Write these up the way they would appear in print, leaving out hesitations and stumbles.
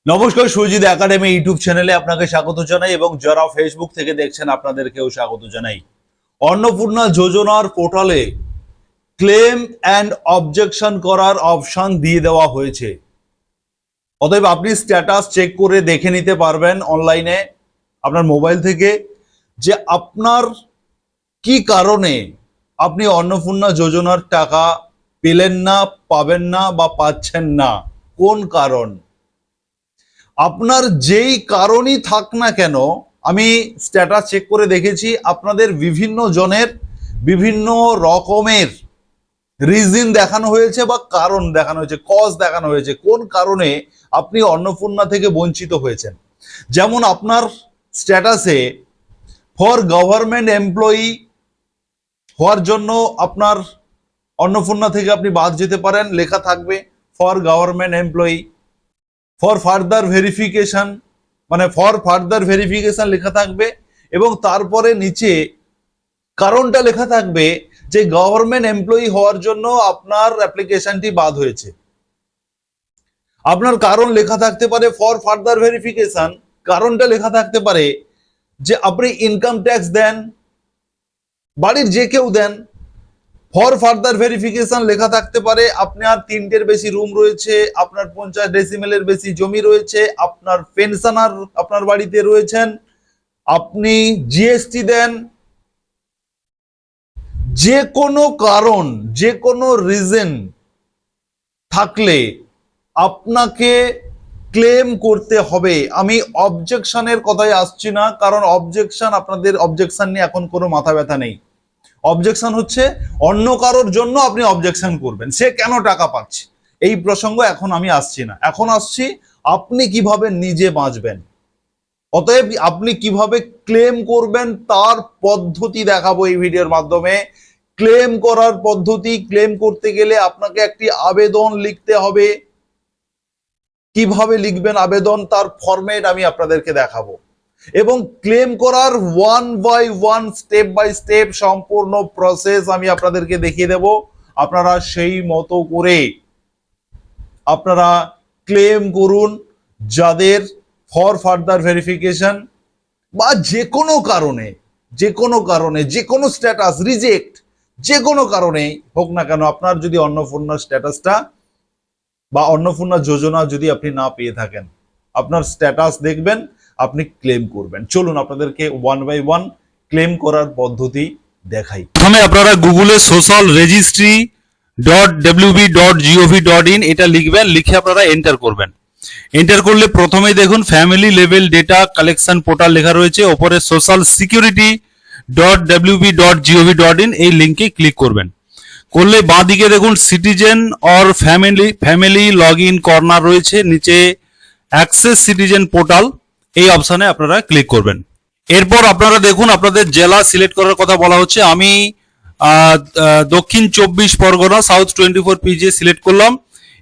নমস্কার, Sujit academy YouTube চ্যানেলে আপনাকে স্বাগত জানাই এবং যারা ফেসবুক থেকে দেখছেন আপনাদেরকেও স্বাগত জানাই। অন্নপূর্ণা যোজনার পোর্টালে ক্লেম অ্যান্ড অবজেকশন করার অপশন দিয়ে দেওয়া হয়েছে। অতএব আপনি স্ট্যাটাস চেক করে দেখে নিতে পারবেন অনলাইনে আপনার মোবাইল থেকে যে আপনার কি কারণে আপনি অন্নপূর্ণা যোজনার টাকা পেলেন না, পাবেন না বা পাচ্ছেন না, কোন কারণ। আপনার যেই কারণই থাক না কেন, আমি স্ট্যাটাস চেক করে দেখেছি আপনাদের বিভিন্ন জনের বিভিন্ন রকমের রিজন দেখানো হয়েছে বা কারণ দেখানো হয়েছে, কজ দেখানো হয়েছে কোন কারণে আপনি অন্নপূর্ণা থেকে বঞ্চিত হয়েছেন। যেমন আপনার স্ট্যাটাসে ফর গভর্নমেন্ট এমপ্লয়ি হওয়ার জন্য আপনার অন্নপূর্ণা থেকে আপনি বাদ যেতে পারেন, লেখা থাকবে for government employee. For further verification মানে ফর ফার্দার ভেরিফিকেশন লেখা থাকবে এবং তারপরে নিচে কারণটা লেখা থাকবে যে গভর্নমেন্ট এমপ্লয়ি হওয়ার জন্য আপনার অ্যাপ্লিকেশনটি বাদ হয়েছে। আপনার কারণ লেখা থাকতে পারে ফর ফার্দার ভেরিফিকেশন, কারণটা লেখা থাকতে পারে যে আপনি ইনকাম ট্যাক্স দেন, বাড়ির যে কেউ দেন। ফর ফার্দার ভেরিফিকেশন লেখা থাকতে পারে আপনার 3টের বেশি রুম রয়েছে, আপনার 50 ডেসিমেলের বেশি জমি রয়েছে, আপনার পেনশনার আপনার বাড়িতে রয়েছেন, আপনি জিএসটি দেন। যে কোনো কারণ, যে কোনো রিজন থাকলে আপনাকে ক্লেম করতে হবে। আমি অবজেকশনের কথায় আসছি না, কারণ অবজেকশন, আপনাদের অবজেকশন নিয়ে এখন কোনো মাথা ব্যথা নেই। অবজেকশন হচ্ছে অন্য কারোর জন্য আপনি অবজেকশন করবেন, সে কেন টাকা পাচ্ছে, এই প্রসঙ্গ এখন আমি আসছি না। এখন আসছি আপনি কিভাবে নিজে বাঁচবেন। অতএব আপনি কিভাবে ক্লেম করবেন তার পদ্ধতি দেখাবো এই ভিডিওর মাধ্যমে। ক্লেম করার পদ্ধতি, ক্লেম করতে গেলে আপনাকে একটি আবেদন লিখতে হবে। কিভাবে লিখবেন আবেদন, তার ফরম্যাট আমি আপনাদেরকে দেখাবো এবং ক্লেম করার 1 বাই 1 স্টেপ বাই স্টেপ সম্পূর্ণ প্রসেস আমি আপনাদেরকে দেখিয়ে দেব। আপনারা সেই মতো করে আপনারা ক্লেম করুন। যাদের ফর ফার্দার ভেরিফিকেশন বা যে কোনো কারণে, যে কোনো স্ট্যাটাস রিজেক্ট, যে কোনো কারণে হোক না কেন, আপনার যদি অন্নপূর্ণা স্ট্যাটাসটা বা অন্নপূর্ণা যোজনা যদি আপনি না পেয়ে থাকেন, আপনার স্ট্যাটাস দেখবেন, আপনি ক্লেম করবেন। চলুন আপনাদেরকে 1 বাই 1 ক্লেম করার পদ্ধতি দেখাই। প্রথমে আপনারা গুগলে সোশ্যাল রেজিস্ট্রি .wb.gov.in এটা লিখবেন, লিখে আপনারা এন্টার করবেন। এন্টার করলে প্রথমেই দেখুন family level data collection portal লেখা রয়েছে, ওপরে সোশ্যাল সিকিউরিটি .wb.gov.in এই লিঙ্কে ক্লিক করবেন। করলে বাঁ দিকে দেখুন citizen or family log in corner রয়েছে, নিচে অ্যাক্সেস সিটিজেন পোর্টাল এই অপশনে আপনারা ক্লিক করবেন। এরপর আপনারা দেখুন আপনাদের জেলা সিলেক্ট করার কথা বলা হচ্ছে। আমি দক্ষিণ 24 পরগনা সাউথ 24 পিজে সিলেক্ট করলাম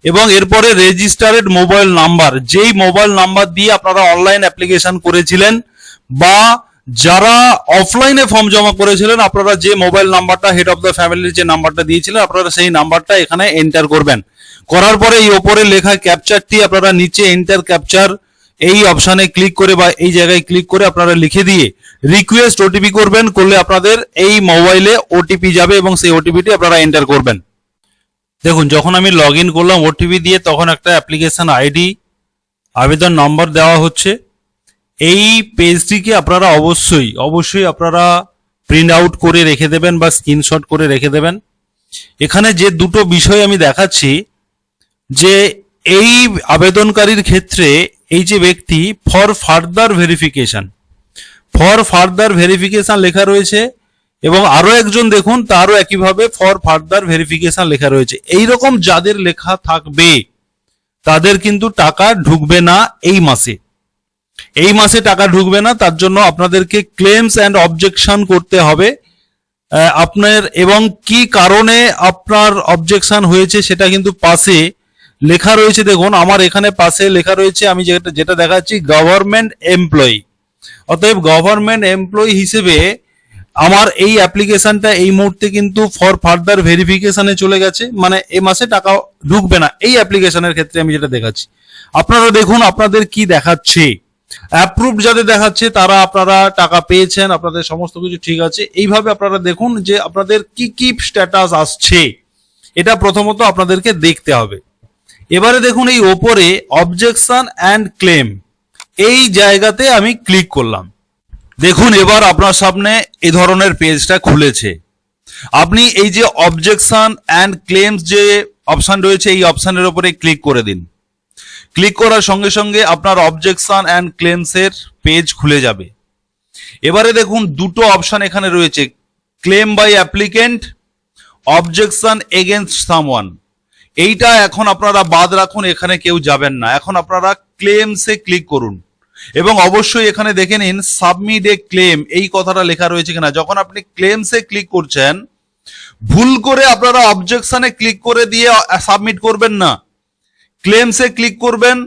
এবং এরপরে রেজিস্টার্ড মোবাইল নাম্বার, যেই মোবাইল নাম্বার দিয়ে আপনারা অনলাইন অ্যাপ্লিকেশন করেছিলেন বা যারা অফলাইনে ফর্ম জমা করেছিলেন, আপনারা যে মোবাইল নাম্বারটা হেড অফ দ্য ফ্যামিলির যে নাম্বারটা দিয়েছিলেন, আপনারা সেই নাম্বারটা এখানে এন্টার করবেন। করার পরে এই ওপরে লেখা ক্যাপচারটি আপনারা নিচে এন্টার ক্যাপচার এই অপশানে ক্লিক করে বা এই জায়গায় ক্লিক করে আপনারা লিখে দিয়ে রিকোয়েস্ট ওটিপি করবেন। করলে আপনাদের এই মোবাইলে ওটিপি যাবে এবং সেই ওটিপিটি আপনারা এন্টার করবেন। দেখুন যখন আমি লগ ইন করলাম ওটিপি দিয়ে, তখন একটা অ্যাপ্লিকেশন আইডি, আবেদন নম্বর দেওয়া হচ্ছে। এই পেজটিকে আপনারা অবশ্যই আপনারা প্রিন্ট আউট করে রেখে দেবেন বা স্ক্রিনশট করে রেখে দেবেন। এখানে যে দুটো বিষয় আমি দেখাচ্ছি, যে এই আবেদনকারীর ক্ষেত্রে এই যে ব্যক্তি ফর ফার্দার ভেরিফিকেশন লেখা রয়েছে এবং আরো একজন দেখুন তারও একইভাবে ফর ফার্দার ভেরিফিকেশন লেখা রয়েছে। এইরকম যাদের লেখা থাকবে তাদের কিন্তু টাকা ঢুকবে না এই মাসে টাকা ঢুকবে না। তার জন্য আপনাদেরকে ক্লেমস অ্যান্ড অবজেকশন করতে হবে আপনার, এবং কি কারণে আপনার অবজেকশন হয়েছে সেটা কিন্তু পাশে লেখা রয়েছে। দেখুন আমার এখানে পাশে লেখা রয়েছে, আমি যেটা দেখাচ্ছি গভর্নমেন্ট এমপ্লয়ি। অতএব গভর্নমেন্ট এমপ্লয়ি হিসেবে আমার এই অ্যাপ্লিকেশনটা এই মুহূর্তে কিন্তু ফর ফার্দার ভেরিফিকেশনে চলে গেছে, মানে এই মাসে টাকা ঢুকবে না এই অ্যাপ্লিকেশনের ক্ষেত্রে আমি যেটা দেখাচ্ছি। আপনারা দেখুন আপনাদের কি দেখাচ্ছে, অ্যাপ্রুভড যাদের দেখাচ্ছে তারা আপনারা টাকা পেয়েছেন, আপনাদের সমস্ত কিছু ঠিক আছে। এইভাবে আপনারা দেখুন যে আপনাদের কি কি স্ট্যাটাস আসছে, এটা প্রথমত আপনাদেরকে দেখতে হবে। এবারে দেখুন এই ওপরে অবজেকশন অ্যান্ড ক্লেম, এই জায়গাতে আমি ক্লিক করলাম। দেখুন এবার আপনার সামনে এই ধরনের পেজটা খুলেছে। আপনি এই যে অবজেকশন অ্যান্ড ক্লেমস যে অপশন রয়েছে এই অপশনের উপরে ক্লিক করে দিন। ক্লিক করার সঙ্গে সঙ্গে আপনার অবজেকশন অ্যান্ড ক্লেমস এর পেজ খুলে যাবে। এবারে দেখুন দুটো অপশন এখানে রয়েছে, claim by applicant, objection against someone. এইটা এখন আপনারা বাদ রাখুন, এখানে কেউ যাবেন না। এখন আপনারা ক্লেমসে ক্লিক করুন এবং অবশ্যই এখানে দেখে নিন সাবমিট এ ক্লেম এই কথাটা লেখা রয়েছে কিনা। যখন আপনি ক্লেমসে ক্লিক করছেন ভুল করে আপনারা অবজেকশনে ক্লিক করে দিয়ে সাবমিট করবেন না, ক্লেমসে ক্লিক করবেন।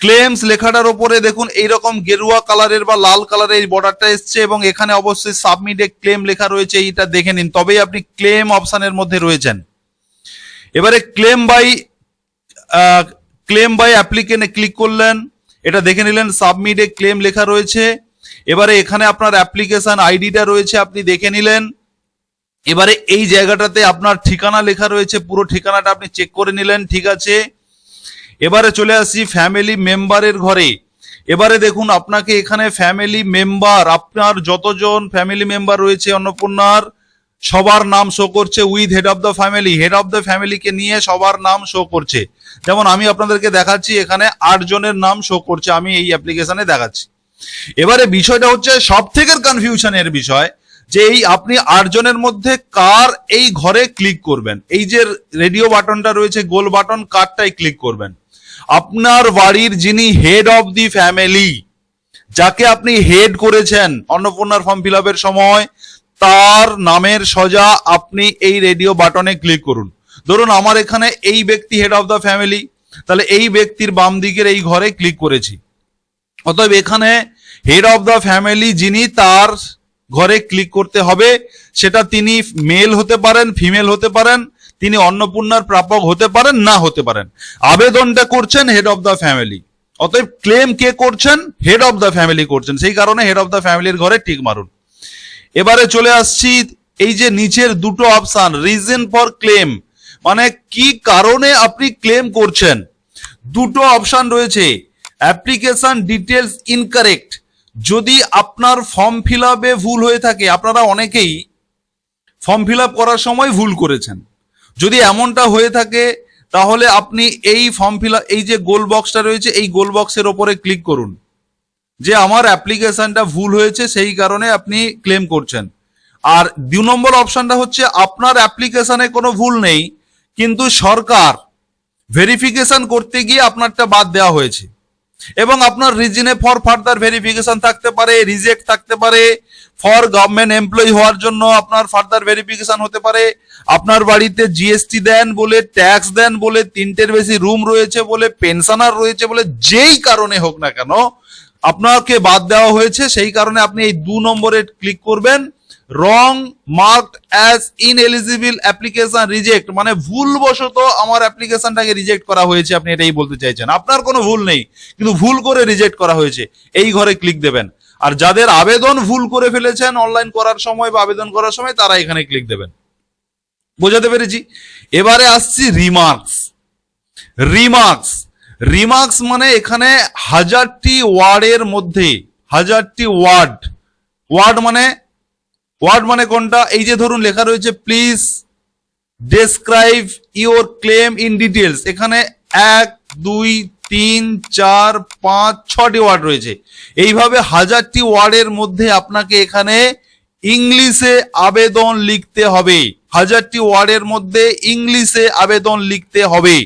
ক্লেমস লেখাটার উপরে দেখুন এইরকম গেরুয়া কালারের বা লাল কালারের এই বর্ডারটা এসছে এবং এখানে অবশ্যই সাবমিট এ ক্লেম লেখা রয়েছে, এইটা দেখে নিন, তবেই আপনি ক্লেম অপশনের মধ্যে রয়েছেন। এবারে ক্লেম বাই অ্যাপ্লিকেন্টে ক্লিক করলেন, এটা দেখে নিলেন সাবমিট এ ক্লেম লেখা রয়েছে। এবারে এখানে আপনার অ্যাপ্লিকেশন আইডিটা রয়েছে, আপনি দেখে নিলেন। এবারে এই জায়গাটাতে আপনার ঠিকানা লেখা রয়েছে, পুরো ঠিকানাটা আপনি চেক করে নিলেন, ঠিক আছে। এবারে চলে আসি ফ্যামিলি মেম্বারের ঘরে। এবারে দেখুন আপনাকে এখানে ফ্যামিলি মেম্বার, আপনার যতজন ফ্যামিলি মেম্বার রয়েছে অন্নপূর্ণার সবার নাম শো করছে with head of the family. Head of the ফ্যামিলিকে নিয়ে সবার নাম শো করছে। যেমন আমি আপনাদেরকে দেখাচ্ছি এখানে 8 জনের নাম শো করছে, আমি এই অ্যাপ্লিকেশনে দেখাচ্ছি। এবারে বিষয়টা হচ্ছে সব থেকে কনফিউশনের বিষয় যে এই আপনি 8 জনের মধ্যে কার এই ঘরে ক্লিক করবেন। এই যে রেডিও বাটনটা রয়েছে গোল বাটন, কারটাই ক্লিক করবেন। আপনার বাড়ির যিনি হেড অফ দি ফ্যামিলি, যাকে আপনি হেড করেছেন অন্নপূর্ণার ফর্ম ফিল আপের সময়, তার নামের সোজা আপনি এই রেডিও বাটনে ক্লিক করুন। ধরুন আমার এখানে এই ব্যক্তি হেড অফ দ্য ফ্যামিলি, তাহলে এই ব্যক্তির বাম দিকের এই ঘরে ক্লিক করেছি। অতএব এখানে হেড অফ দ্য ফ্যামিলি যিনি, তার ঘরে ক্লিক করতে হবে। সেটা তিনি মেল হতে পারেন, ফিমেল হতে পারেন, তিনি অন্নপূর্ণার প্রাপক হতে পারেন, না হতে পারেন। আবেদনটা করছেন হেড অফ দ্য ফ্যামিলি, অতএব ক্লেম কে করছেন, হেড অফ দ্য ফ্যামিলি করছেন, সেই কারণে হেড অফ দ্য ফ্যামিলির ঘরে টিক মারুন। এবারে চলে আসছি এই যে নিচের দুটো অপশন, রিজন ফর ক্লেম, মানে কি কারণে আপনি ক্লেম করছেন। দুটো অপশন রয়েছে, অ্যাপ্লিকেশন ডিটেলস ইনকারেক্ট, যদি আপনার ফর্ম ফিল আপে ভুল হয়ে থাকে, আপনারা অনেকেই ফর্ম ফিল আপ করার সময় ভুল করেছেন, যদি এমনটা হয়ে থাকে তাহলে আপনি এই ফর্ম ফিল আপ, এই যে গোল বক্সটা রয়েছে এই গোল বক্সের ওপরে ক্লিক করুন যে আমার অ্যাপ্লিকেশনটা ভুল হয়েছে, সেই কারণে আপনি ক্লেম করছেন। আর 2 নম্বর অপশনটা হচ্ছে আপনার অ্যাপ্লিকেশনে কোনো ভুল নেই, কিন্তু সরকার ভেরিফিকেশন করতে গিয়ে আপনারটা বাদ দেওয়া হয়েছে এবং আপনার রিজনে ফর ফার্দার ভেরিফিকেশন থাকতে পারে, রিজেক্ট থাকতে পারে, ফর গভর্নমেন্ট এমপ্লয়ি হওয়ার জন্য আপনার ফার্দার ভেরিফিকেশন হতে পারে, আপনার বাড়িতে জিএসটি দেন বলে, ট্যাক্স দেন বলে, 3টের বেশি রুম রয়েছে বলে, পেনশনার রয়েছে বলে, যেই কারণে হোক না কেন আপনাকে বাদ দেওয়া হয়েছে, সেই কারণে আপনি এই 2 নম্বরে ক্লিক করবেন। Wrong marked as ineligible application reject, মানে ভুলবশত আমার অ্যাপ্লিকেশনটাকে রিজেক্ট করা হয়েছে, আপনি এটাই বলতে চাইছেন। আপনার কোনো ভুল নেই, কিন্তু ভুল করে রিজেক্ট করা হয়েছে, এই ঘরে ক্লিক দেবেন। আর যাদের আবেদন ভুল করে ফেলেছেন অনলাইন করার সময় বা আবেদন করার সময়, তারা এখানে ক্লিক দেবেন। বোঝাতে পেরেছি? এবারে আসছি রিমার্কস। রিমার্কস মানে এখানে 1000টি ওয়ার্ডের মধ্যে, 1000টি ওয়ার্ড মানে কোনটা, এই যে ধরুন লেখা রয়েছে please describe your claim in details, এখানে 1 2 3 4 5 6টি ওয়ার্ড রয়েছে। এইভাবে 1000টি ওয়ার্ডের মধ্যে আপনাকে এখানে ইংলিশে আবেদন লিখতে হবে। 1000টি ওয়ার্ডের মধ্যে ইংলিশে আবেদন লিখতে হবে।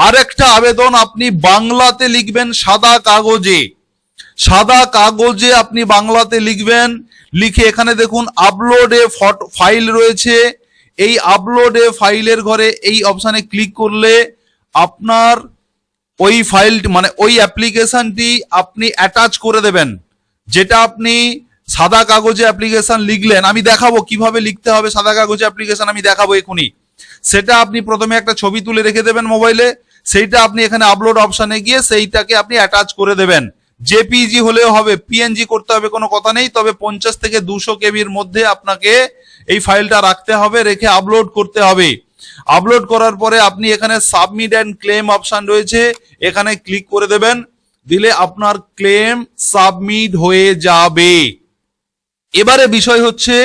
আর একটা আবেদন আপনি বাংলাতে লিখবেন, সাদা কাগজে আপনি বাংলাতে লিখবেন। লিখে এখানে দেখুন আপলোড এ ফাইল রয়েছে, এই আপলোড এ ফাইলের ঘরে এই অপশানে ক্লিক করলে আপনার ওই ফাইলটি মানে ওই অ্যাপ্লিকেশনটি আপনি অ্যাটাচ করে দেবেন, যেটা আপনি সাদা কাগজে অ্যাপ্লিকেশন লিখলেন, আমি দেখাবো কিভাবে লিখতে হবে সাদা কাগজে অ্যাপ্লিকেশন, আমি দেখাবো এখনই। সেটা আপনি প্রথমে একটা ছবি তুলে রেখে দেবেন মোবাইলে, সেইটা আপনি এখানে আপলোড অপশনে গিয়ে সেইটাকে আপনি অ্যাটাচ করে দেবেন। জেপিজি হলেও হবে, পিএনজি করতে হবে কোনো কথা নেই, তবে 50 থেকে 200 কেবির মধ্যে আপনাকে এই ফাইলটা রাখতে হবে, রেখে আপলোড করতে হবে। আপলোড করার পরে আপনি এখানে সাবমিট অ্যান্ড ক্লেম অপশন রয়েছে, এখানে ক্লিক করে দেবেন, দিলে আপনার ক্লেম সাবমিট হয়ে যাবে। এবারে বিষয় হচ্ছে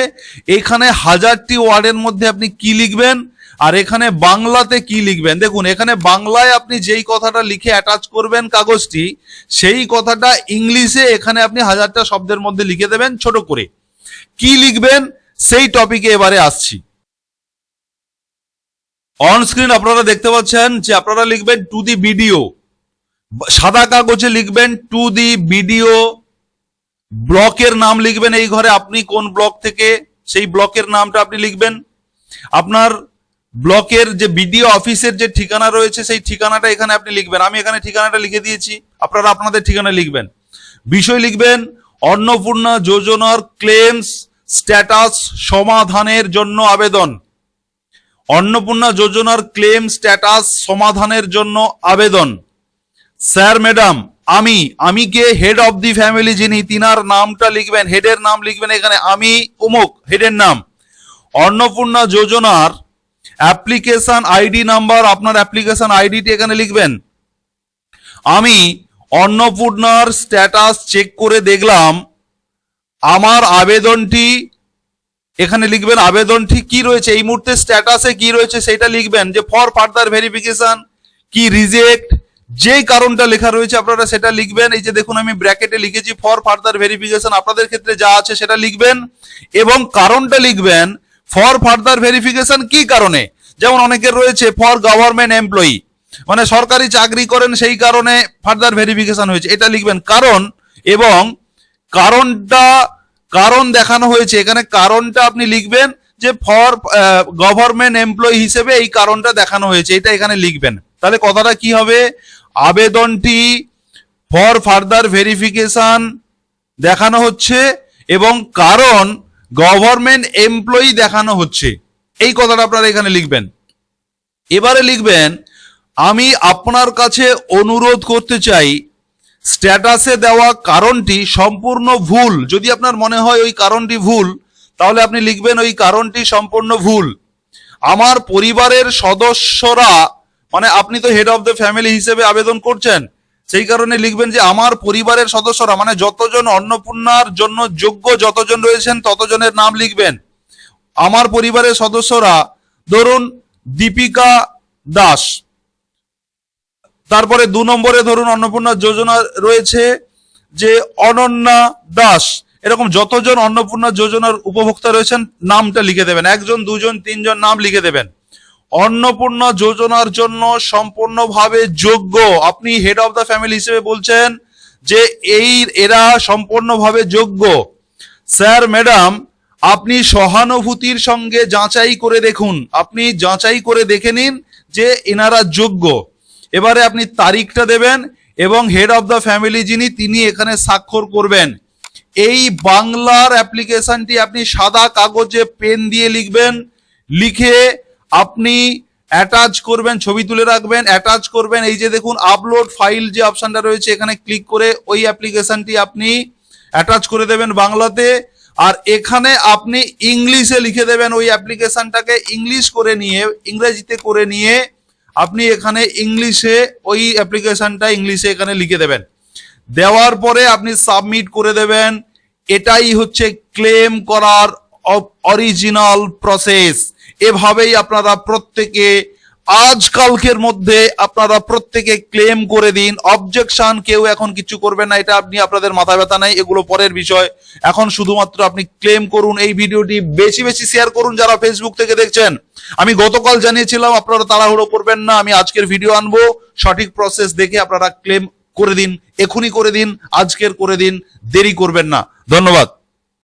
এখানে 1000টি ওয়ার্ডের মধ্যে আপনি কি লিখবেন আর এখানে বাংলাতে কি লিখবেন। দেখুন এখানে বাংলায় আপনি যেই কথাটা লিখে অ্যাটাচ করবেন কাগজটি, সেই কথাটা ইংলিশে এখানে আপনি 1000টা শব্দের মধ্যে লিখে দেবেন ছোট করে। কি লিখবেন সেই টপিকে এবারে আসছি। অন স্ক্রিন আপনারা দেখতে পাচ্ছেন যে আপনারা লিখবেন টু দি ভিডিও, সাদা কাগজে লিখবেন টু দি ভিডিও। ব্লকের নাম লিখবেন এই ঘরে, আপনি কোন ব্লক থেকে, সেই ব্লকের নামটা আপনি লিখবেন। আপনার ব্লকের যে বিডিও অফিসের যে ঠিকানা রয়েছে সেই ঠিকানাটা এখানে আপনি লিখবেন। আমি এখানে ঠিকানাটা লিখে দিয়েছি, আপনারা আপনাদের ঠিকানা লিখবেন। বিষয় লিখবেন অন্নপূর্ণা যোজনার ক্লেমস স্ট্যাটাস সমাধানের জন্য আবেদন। অন্নপূর্ণা যোজনার ক্লেম স্ট্যাটাস সমাধানের জন্য আবেদন। স্যার ম্যাডাম আমি কে, হেড অফ দি ফ্যামিলি যিনি, তিনার নামটা লিখবেন, হেডের নাম লিখবেন এখানে, আমি অমুক হেডের নাম। অন্নপূর্ণা যোজনার অ্যাপ্লিকেশন আইডি নাম্বার, আপনার অ্যাপ্লিকেশন আইডিটি এখানে লিখবেন। আমি অন্নপূর্ণার স্ট্যাটাস চেক করে দেখলাম আমার আবেদনটি, এখানে লিখবেন আবেদনটি কি রয়েছে এই মুহূর্তে স্ট্যাটাসে কি রয়েছে সেটা লিখবেন, যে ফর ফার্দার ভেরিফিকেশন কি রিজেক্ট, যেই কারণটা লেখা রয়েছে আপনারা সেটা লিখবেন। এই যে দেখুন আমি ব্র্যাকেটে লিখেছি ফর ফার্দার ভেরিফিকেশন, আপনাদের ক্ষেত্রে যা আছে সেটা লিখবেন এবং কারণটা লিখবেন ফর ফার্দার ভেরিফিকেশন কি কারণে। যেমন অনেকের রয়েছে ফর গভর্নমেন্ট এমপ্লয়ি, মানে সরকারি চাকরি করেন সেই কারণে ফার্দার ভেরিফিকেশন হয়েছে, এটা লিখবেন কারণ। এবং কারণটা, কারণ দেখানো হয়েছে এখানে, কারণটা আপনি লিখবেন যে ফর গভর্নমেন্ট এমপ্লয়ি হিসেবে এই কারণটা দেখানো হয়েছে, এটা এখানে লিখবেন। তাহলে কথাটা কি হবে, আবেদনটি ফর ফার্দার ভেরিফিকেশন দেখানো হচ্ছে এবং কারণ গভর্নমেন্ট এমপ্লয়ি দেখানো হচ্ছে, এই কথাটা আপনারা এখানে লিখবেন। এবারে লিখবেন আমি আপনার কাছে অনুরোধ করতে চাই স্ট্যাটাসে দেওয়া কারণটি সম্পূর্ণ ভুল। যদি আপনার মনে হয় ওই কারণটি ভুল, তাহলে আপনি লিখবেন ওই কারণটি সম্পূর্ণ ভুল। আমার পরিবারের সদস্যরা, মানে আপনি তো হেড অফ দ্য ফ্যামিলি হিসেবে আবেদন করছেন, সেই কারণে লিখবেন যে আমার পরিবারের সদস্যরা, মানে যতজন অন্নপূর্ণার জন্য যোগ্য যতজন রয়েছেন ততজনের নাম লিখবেন। আমার পরিবারের সদস্যরা ধরুন দীপিকা দাস, তারপরে 2 নম্বরে ধরুন অন্নপূর্ণা যোজনা রয়েছে যে অনন্যা দাস, এরকম যতজন অন্নপূর্ণা যোজনার উপভোক্তা রয়েছেন নামটা লিখে দেবেন, 1 জন 2 জন 3 জন নাম লিখে দেবেন। অন্নপূর্ণা যোজনার জন্য সম্পূর্ণভাবে যোগ্য, আপনি হেড অফ দ্য ফ্যামিলি হিসেবে বলছেন যে এরা সম্পূর্ণভাবে যোগ্য। স্যার ম্যাডাম আপনি সহানুভূতির সঙ্গে যাচাই করে দেখুন, আপনি যাচাই করে দেখে নিন যে এনারা যোগ্য। এবারে আপনি তারিখটা দেবেন এবং হেড অফ দ্য ফ্যামিলি যিনি তিনি এখানে স্বাক্ষর করবেন। এই বাংলার অ্যাপ্লিকেশনটি আপনি সাদা কাগজে পেন দিয়ে লিখবেন, লিখে আপনি অ্যাটাচ করবেন, ছবি তুলে রাখবেন, অ্যাটাচ করবেন। এই যে দেখুন আপলোড ফাইল যে অপশনটা রয়েছে এখানে ক্লিক করে ওই অ্যাপ্লিকেশনটি আপনি অ্যাটাচ করে দেবেন বাংলাতে, আর এখানে আপনি ইংলিশে লিখে দেবেন ওই অ্যাপ্লিকেশনটাকে, ইংলিশ করে নিয়ে ইংরেজিতে করে নিয়ে আপনি এখানে ইংলিশে ওই অ্যাপ্লিকেশনটা ইংলিশে এখানে লিখে দেবেন। দেওয়ার পরে আপনি সাবমিট করে দেবেন। এটাই হচ্ছে ক্লেম করার অরিজিনাল প্রসেস। এভাবেই আপনারা প্রত্যেকে আজকালকের মধ্যে আপনারা প্রত্যেকে ক্লেম করে দিন। অবজেকশন কেউ এখন কিছু করবেন না, এটা আপনি আপনাদের মাথা ব্যথা নাই, এগুলো পরের বিষয়। এখন শুধুমাত্র আপনি ক্লেম করুন। এই ভিডিওটি বেশি বেশি শেয়ার করুন যারা ফেসবুক থেকে দেখছেন। আমি গতকাল জানিয়েছিলাম আপনারা তাড়াহুড়ো করবেন না, আমি আজকের ভিডিও আনবো, সঠিক প্রসেস দেখে আপনারা ক্লেম করে দিন, এখনই করে দিন, আজকের করে দিন, দেরি করবেন না। ধন্যবাদ।